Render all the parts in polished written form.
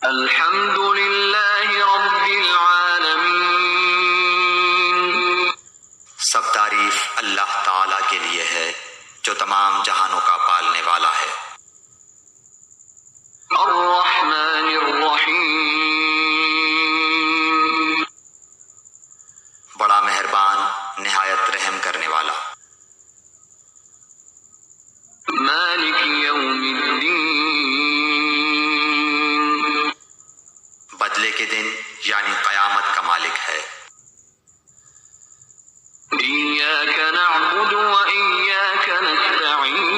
الحمد للہ رب العالمین، سب تعریف اللہ تعالی کے لیے ہے جو تمام جہانوں کا پالنے والا ہے۔ الرحمن الرحیم، بڑا مہربان نہایت رحم کرنے والا۔ مالک یوم الدین، بدلے کے دن یعنی قیامت کا مالک ہے۔ ایاک نعبد و ایاک نستعین،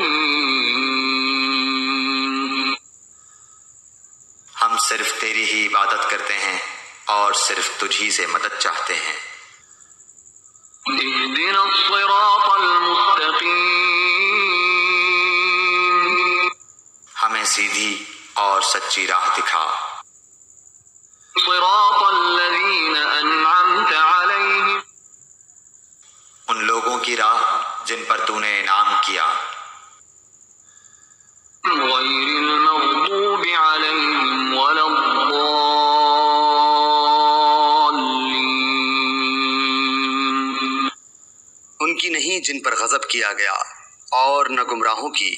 ہم صرف تیری ہی عبادت کرتے ہیں اور صرف تجھی سے مدد چاہتے ہیں۔ اہدنا الصراط المستقیم، ہمیں سیدھی اور سچی راہ دکھا۔ صراط الذین انعمت علیہم، ان لوگوں کی راہ جن پر تو نے انعام کیا، غیر المغضوب علیہم ولا الضالین، ان کی نہیں جن پر غضب کیا گیا اور نہ گمراہوں کی۔